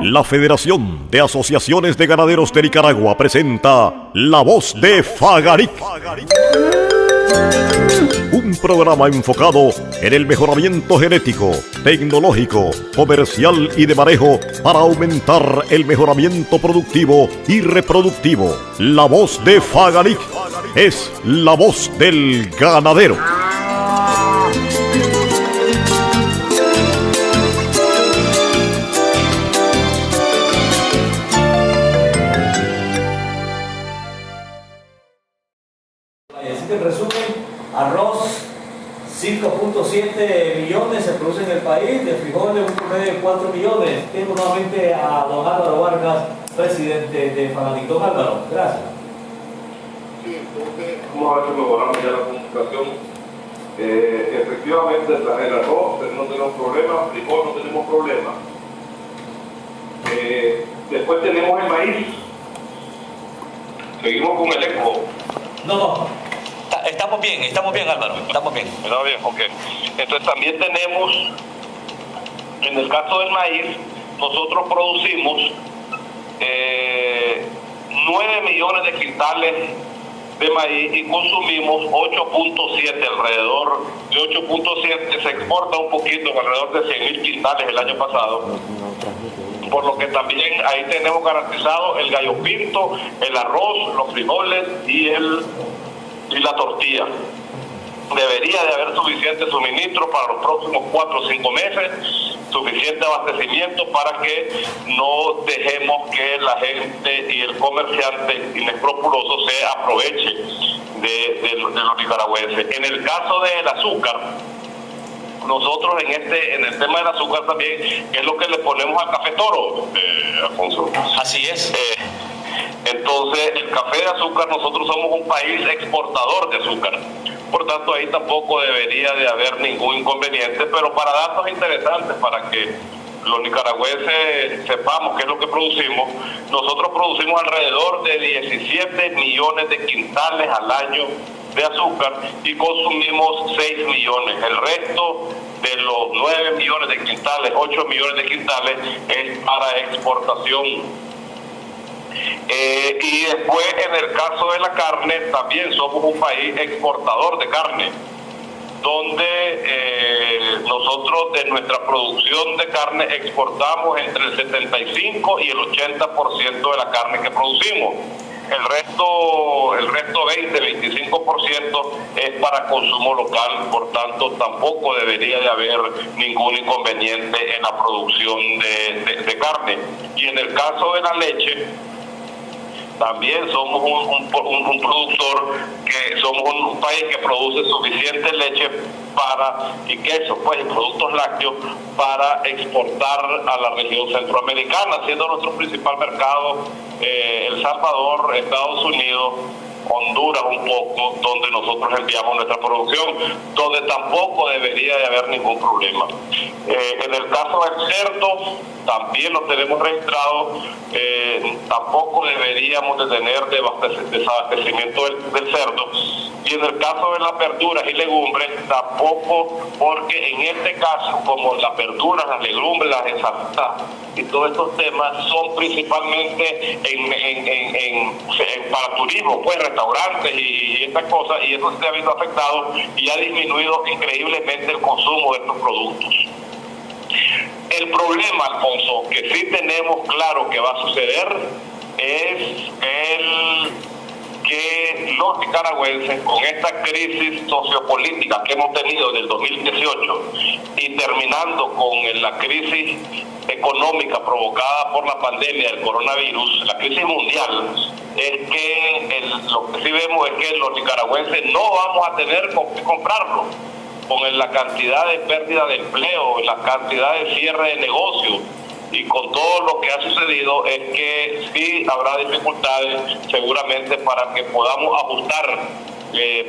La Federación de Asociaciones de Ganaderos de Nicaragua presenta La Voz de Fagaric, un programa enfocado en el mejoramiento genético, tecnológico, comercial y de manejo para aumentar el mejoramiento productivo y reproductivo. La Voz de Fagaric es la voz del ganadero. En resumen, arroz 5.7 millones se produce en el país, de frijoles un promedio de 4 millones. Tengo nuevamente a don Álvaro Vargas, presidente de Fagaric. Don Álvaro, gracias. Sí, entonces vamos a ver si mejoramos ya la comunicación. Efectivamente, el arroz no tenemos problemas, frijol no tenemos problemas. Después tenemos el maíz. Seguimos con el eco. No. Estamos bien, Álvaro, estamos bien. Está bien, ok. Entonces también tenemos, en el caso del maíz, nosotros producimos 9 millones de quintales de maíz y consumimos 8.7, alrededor de 8.7, se exporta un poquito, alrededor de 100.000 quintales el año pasado. Por lo que también ahí tenemos garantizado el gallo pinto, el arroz, los frijoles y la tortilla. Debería de haber suficiente suministro para los próximos 4 o 5 meses, suficiente abastecimiento para que no dejemos que la gente y el comerciante inescrupuloso se aproveche de los nicaragüenses. En el caso del azúcar, nosotros en el tema del azúcar también, es lo que le ponemos al café toro, Alfonso. Así es. Entonces, el café de azúcar, nosotros somos un país exportador de azúcar. Por tanto, ahí tampoco debería de haber ningún inconveniente, pero para datos interesantes, para que los nicaragüenses sepamos qué es lo que producimos, nosotros producimos alrededor de 17 millones de quintales al año de azúcar y consumimos 6 millones. El resto de los 9 millones de quintales, 8 millones de quintales es para exportación. Y después, en el caso de la carne, también somos un país exportador de carne, donde nosotros de nuestra producción de carne exportamos entre el 75 y el 80% de la carne que producimos. El resto 20-25% es para consumo local, por tanto tampoco debería de haber ningún inconveniente en la producción de carne. Y en el caso de la leche, también somos un productor, que somos un país que produce suficiente leche y queso, pues, y productos lácteos para exportar a la región centroamericana, siendo nuestro principal mercado El Salvador, Estados Unidos, Honduras un poco, donde nosotros enviamos nuestra producción, donde tampoco debería de haber ningún problema. En el caso del cerdo, también lo tenemos registrado, tampoco deberíamos de tener desabastecimiento del cerdo. Y en el caso de las verduras y legumbres, tampoco, porque en este caso, como las verduras, las legumbres, las ensaladas y todos estos temas son principalmente para turismo, pues restaurantes y estas cosas, y eso se ha visto afectado y ha disminuido increíblemente el consumo de estos productos. El problema, Alfonso, que sí tenemos claro que va a suceder es que los nicaragüenses, con esta crisis sociopolítica que hemos tenido desde el 2018 y terminando con la crisis económica provocada por la pandemia del coronavirus, la crisis mundial, es que lo que sí vemos es que los nicaragüenses no vamos a tener con qué comprarlo, con la cantidad de pérdida de empleo, la cantidad de cierre de negocios. Y con todo lo que ha sucedido es que sí habrá dificultades seguramente para que podamos ajustar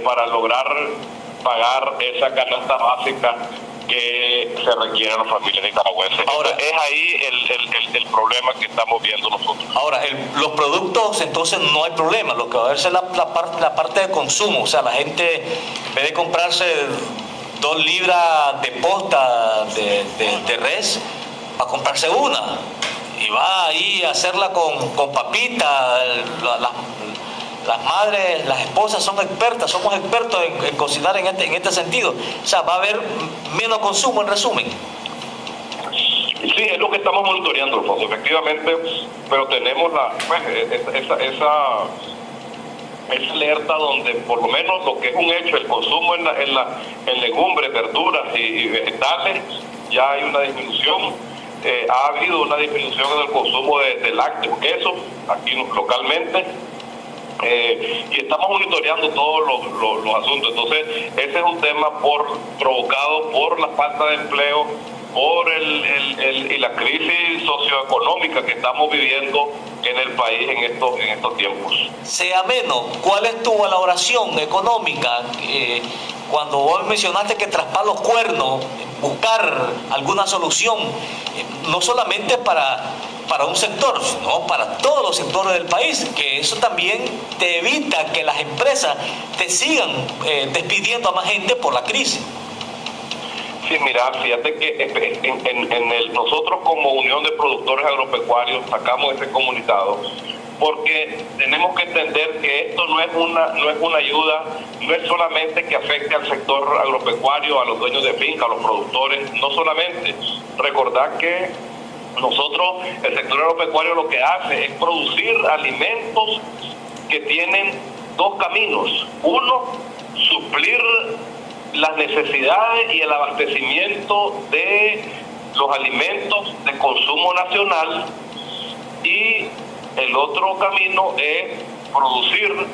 para lograr pagar esa canasta básica que se requiere a las familias nicaragüenses. Ahora, es ahí el problema que estamos viendo nosotros. Ahora, los productos, entonces no hay problema, lo que va a haber es la parte de consumo, o sea, la gente en vez de comprarse 2 libras de posta de res, a comprarse una. y va ahí a hacerla con papita. Las madres, las esposas son expertas, somos expertos en cocinar en este sentido. O sea, va a haber menos consumo, en resumen. Sí, es lo que estamos monitoreando, Alfonso, efectivamente, pero tenemos esa alerta donde por lo menos lo que es un hecho, el consumo en legumbres, verduras y vegetales, ya hay una disminución. Ha habido una disminución en el consumo de lácteos, quesos, aquí localmente. Y estamos monitoreando todos los asuntos. Entonces, ese es un tema provocado por la falta de empleo, por y la crisis socioeconómica que estamos viviendo en el país en estos tiempos. Sea menos, ¿cuál es tu valoración económica? Cuando vos mencionaste que traspar los cuernos, buscar alguna solución, no solamente para un sector, sino para todos los sectores del país, que eso también te evita que las empresas te sigan despidiendo a más gente por la crisis. Sí, mira, fíjate que nosotros como Unión de Productores Agropecuarios sacamos ese comunicado porque tenemos que entender que esto no es una ayuda, no es solamente que afecte al sector agropecuario, a los dueños de finca, a los productores, no solamente. Recordar que nosotros, el sector agropecuario lo que hace es producir alimentos que tienen dos caminos. Uno, suplir las necesidades y el abastecimiento de los alimentos de consumo nacional, y el otro camino es producir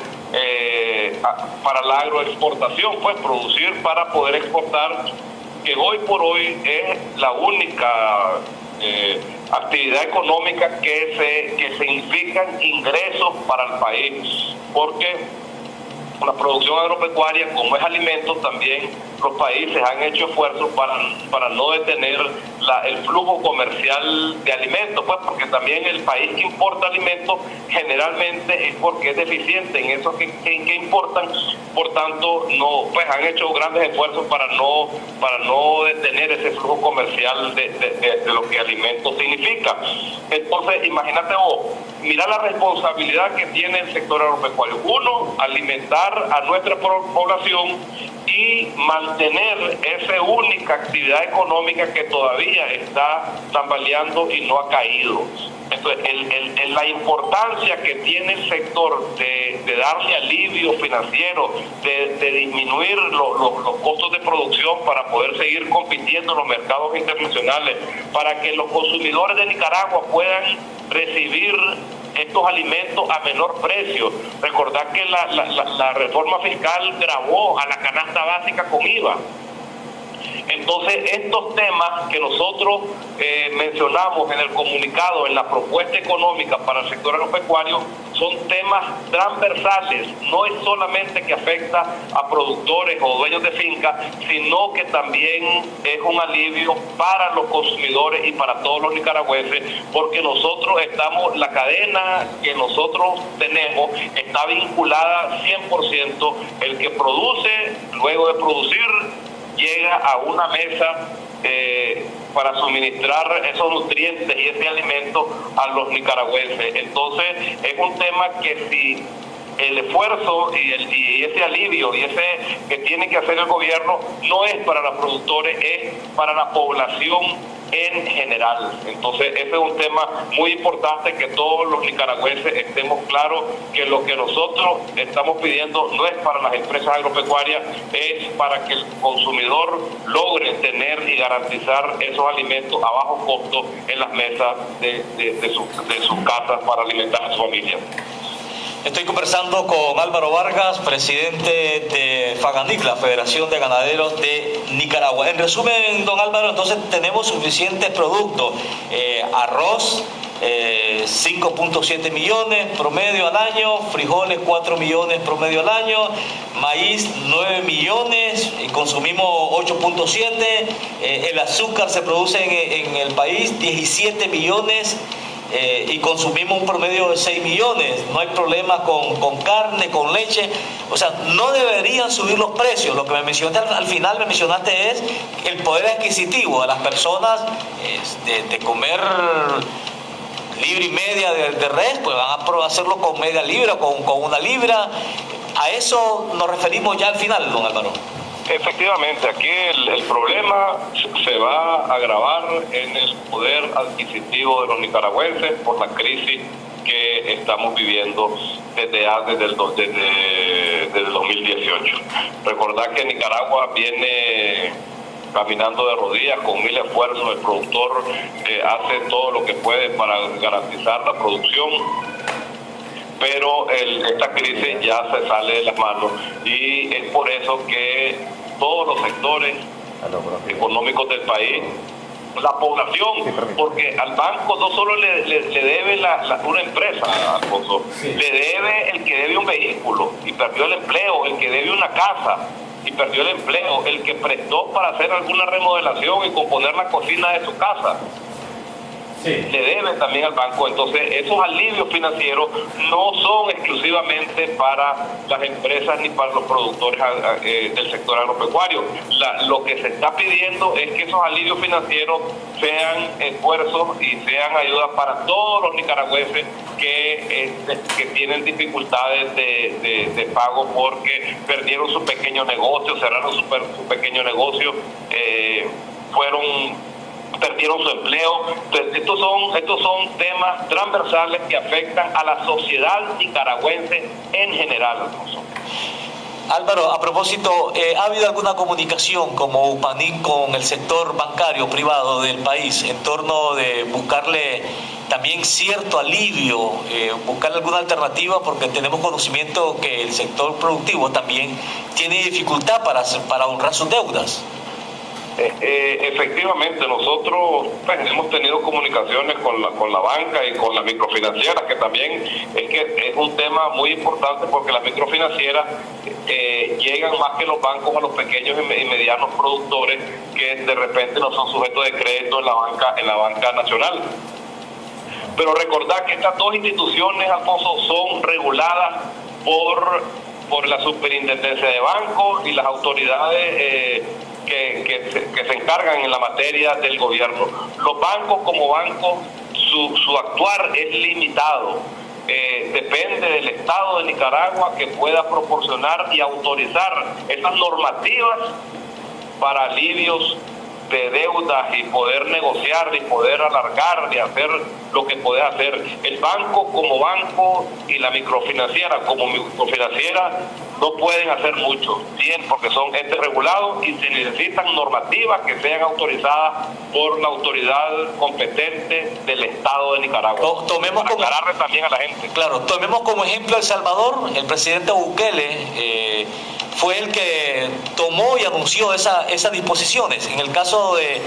para la agroexportación, pues producir para poder exportar, que hoy por hoy es la única actividad económica que significan ingresos para el país, porque la producción agropecuaria, como es alimento, también los países han hecho esfuerzos para no detener el flujo comercial de alimentos, pues porque también el país que importa alimentos generalmente es porque es deficiente en eso que importan. Por tanto, han hecho grandes esfuerzos para no detener ese flujo comercial de lo que alimentos significa. Entonces, imagínate vos, mira la responsabilidad que tiene el sector agropecuario. Uno, alimentar a nuestra población y mantener esa única actividad económica que todavía está tambaleando y no ha caído. Entonces, la importancia que tiene el sector de darle alivio financiero, de disminuir los costos de producción para poder seguir compitiendo en los mercados internacionales, para que los consumidores de Nicaragua puedan recibir estos alimentos a menor precio. Recordad que la reforma fiscal gravó a la canasta básica con IVA. Entonces, estos temas que nosotros mencionamos en el comunicado, en la propuesta económica para el sector agropecuario, son temas transversales. No es solamente que afecta a productores o dueños de fincas, sino que también es un alivio para los consumidores y para todos los nicaragüenses, porque la cadena que nosotros tenemos está vinculada 100%. El que produce, luego de producir, llega a una mesa para suministrar esos nutrientes y ese alimento a los nicaragüenses. Entonces, es un tema que si el esfuerzo y ese alivio y ese que tiene que hacer el gobierno no es para los productores, es para la población en general. Entonces, ese es un tema muy importante, que todos los nicaragüenses estemos claros que lo que nosotros estamos pidiendo no es para las empresas agropecuarias, es para que el consumidor logre tener y garantizar esos alimentos a bajo costo en las mesas de sus casas para alimentar a su familia. Estoy conversando con Álvaro Vargas, presidente de FAGANIC, la Federación de Ganaderos de Nicaragua. En resumen, don Álvaro, entonces tenemos suficientes productos. Arroz, 5.7 millones promedio al año, frijoles 4 millones promedio al año, maíz 9 millones, consumimos 8.7, el azúcar se produce en el país 17 millones. Y consumimos un promedio de 6 millones. No hay problema con carne, con leche. O sea, no deberían subir los precios. Lo que me mencionaste al final, es el poder adquisitivo de las personas de comer libra y media de res, pues van a hacerlo con media libra, con una libra. A eso nos referimos ya al final, don Álvaro. Efectivamente, aquí el problema se va a agravar en el poder adquisitivo de los nicaragüenses por la crisis que estamos viviendo desde el 2018. Recordad que Nicaragua viene caminando de rodillas con mil esfuerzos. El productor hace todo lo que puede para garantizar la producción, pero esta crisis ya se sale de las manos, y es por eso que todos los sectores económicos del país, la población, porque al banco no solo le debe una empresa, Alfonso, le debe el que debe un vehículo y perdió el empleo, el que debe una casa y perdió el empleo, el que prestó para hacer alguna remodelación y componer la cocina de su casa. Le deben también al banco. Entonces esos alivios financieros no son exclusivamente para las empresas ni para los productores del sector agropecuario. Lo que se está pidiendo es que esos alivios financieros sean esfuerzos y sean ayudas para todos los nicaragüenses que tienen dificultades de pago porque perdieron su pequeño negocio, cerraron su pequeño negocio, perdieron su empleo. Entonces, estos son temas transversales que afectan a la sociedad nicaragüense en general. Álvaro, a propósito, ¿ha habido alguna comunicación como UPANIC con el sector bancario privado del país en torno de buscarle también cierto alivio, buscarle alguna alternativa? Porque tenemos conocimiento que el sector productivo también tiene dificultad para honrar sus deudas. Efectivamente, nosotros hemos tenido comunicaciones con la banca y con las microfinancieras, que también es un tema muy importante, porque las microfinancieras llegan más que los bancos a los pequeños y medianos productores que de repente no son sujetos de crédito en la banca nacional. Pero recordad que estas dos instituciones, Alfonso, son reguladas por la Superintendencia de Bancos y las autoridades que se encargan en la materia del gobierno. Los bancos como bancos, su actuar es limitado. Depende del Estado de Nicaragua que pueda proporcionar y autorizar esas normativas para alivios de deudas y poder negociar y poder alargar y hacer lo que puede hacer. El banco como banco y la microfinanciera como microfinanciera no pueden hacer mucho, bien, porque son entes regulados y se necesitan normativas que sean autorizadas por la autoridad competente del Estado de Nicaragua. Tomemos para aclararle también a la gente. Claro, tomemos como ejemplo El Salvador. El presidente Bukele fue el que tomó y anunció esas disposiciones. En el caso de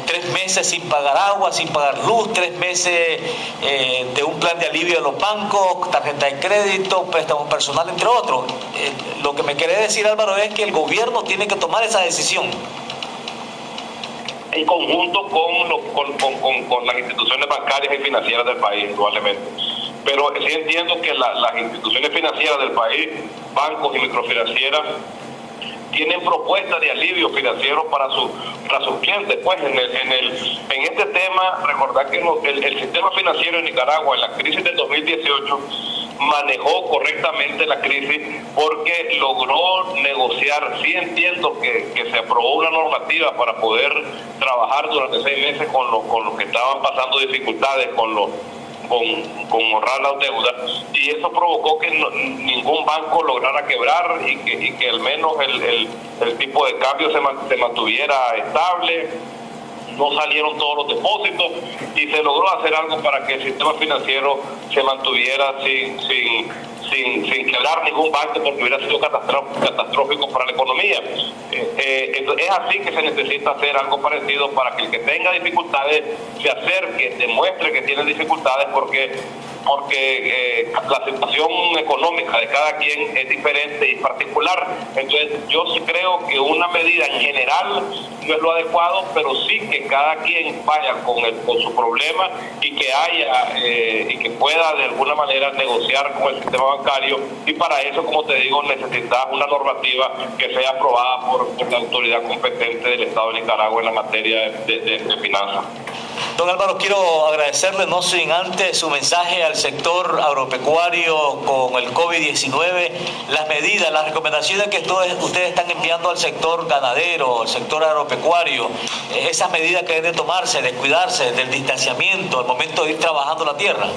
3 meses sin pagar agua, sin pagar luz, 3 meses de un plan de alivio de los bancos, tarjeta de crédito, préstamos personal, entre otros. Lo que me quiere decir, Álvaro, es que el gobierno tiene que tomar esa decisión en conjunto con las instituciones bancarias y financieras del país, probablemente. Pero sí entiendo que las instituciones financieras del país, bancos y microfinancieras, tienen propuestas de alivio financiero para sus clientes. Pues en este tema, recordar que el sistema financiero de Nicaragua en la crisis del 2018 manejó correctamente la crisis porque logró negociar. Sí entiendo que se aprobó una normativa para poder trabajar durante 6 meses con los que estaban pasando dificultades, con honrar las deudas, y eso provocó que ningún banco lograra quebrar y que al menos el tipo de cambio se mantuviera estable. No salieron todos los depósitos y se logró hacer algo para que el sistema financiero se mantuviera sin quebrar ningún banco, porque hubiera sido catastrófico para la economía. Es así que se necesita hacer algo parecido para que el que tenga dificultades se acerque, demuestre que tiene dificultades, porque la situación económica de cada quien es diferente y particular. Entonces yo sí creo que una medida en general no es lo adecuado, pero sí que cada quien vaya con su problema y que haya y que pueda de alguna manera negociar con el sistema bancario, y para eso, como te digo, necesitas una normativa que sea aprobada por la autoridad competente del Estado de Nicaragua en la materia de finanzas. Don Álvaro, quiero agradecerle, no sin antes, su mensaje al sector agropecuario con el COVID-19, las medidas, las recomendaciones que ustedes están enviando al sector ganadero, al sector agropecuario, esas medidas que deben de tomarse, de cuidarse, del distanciamiento al momento de ir trabajando la tierra.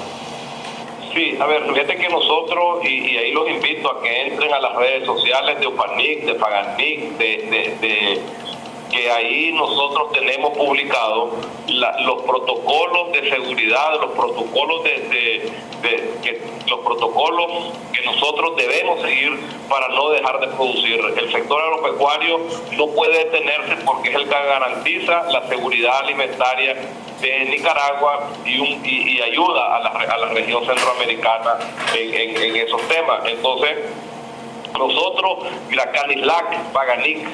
Sí, a ver, fíjate que nosotros, y ahí los invito a que entren a las redes sociales de UPANIC, de FAGANIC, que ahí nosotros tenemos publicado los protocolos de seguridad, los protocolos los protocolos que nosotros debemos seguir para no dejar de producir. El sector agropecuario no puede detenerse porque es el que garantiza la seguridad alimentaria de Nicaragua y ayuda a la región centroamericana en esos temas. Entonces, nosotros, mira, Canislac, FAGANIC,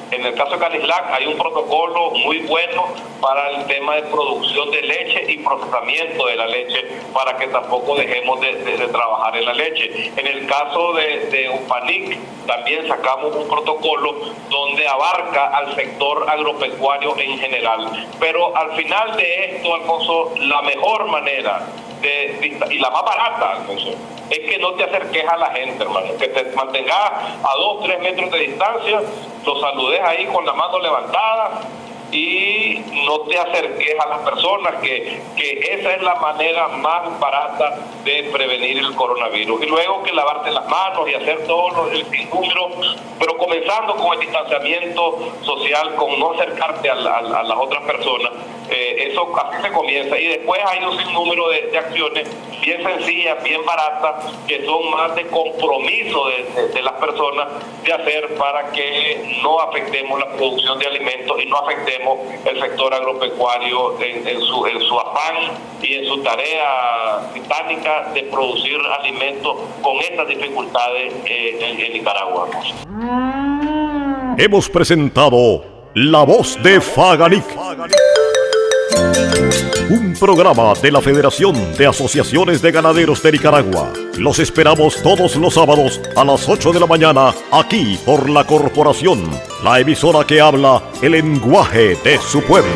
en el caso de Canislac hay un protocolo muy bueno para el tema de producción de leche y procesamiento de la leche, para que tampoco dejemos de trabajar en la leche. En el caso de UPANIC también sacamos un protocolo donde abarca al sector agropecuario en general. Pero al final de esto, Alfonso, la mejor manera y la más barata, Alfonso, es que no te acerques a la gente, hermano, que te mantengas a 2-3 metros de distancia, lo saludes ahí con la mano levantada y no te acerques a las personas, que esa es la manera más barata de prevenir el coronavirus. Y luego que lavarte las manos y hacer todo el sinnúmero, pero comenzando con el distanciamiento social, con no acercarte a las otras personas. Eso así se comienza, y después hay un sinnúmero de acciones bien sencillas, bien baratas, que son más de compromiso de las personas de hacer para que no afectemos la producción de alimentos y no afectemos el sector agropecuario en su afán y en su tarea titánica de producir alimentos con estas dificultades en Nicaragua. Hemos presentado La Voz de FAGANIC, un programa de la Federación de Asociaciones de Ganaderos de Nicaragua. Los esperamos todos los sábados a las 8 de la mañana, aquí por la Corporación, la emisora que habla el lenguaje de su pueblo.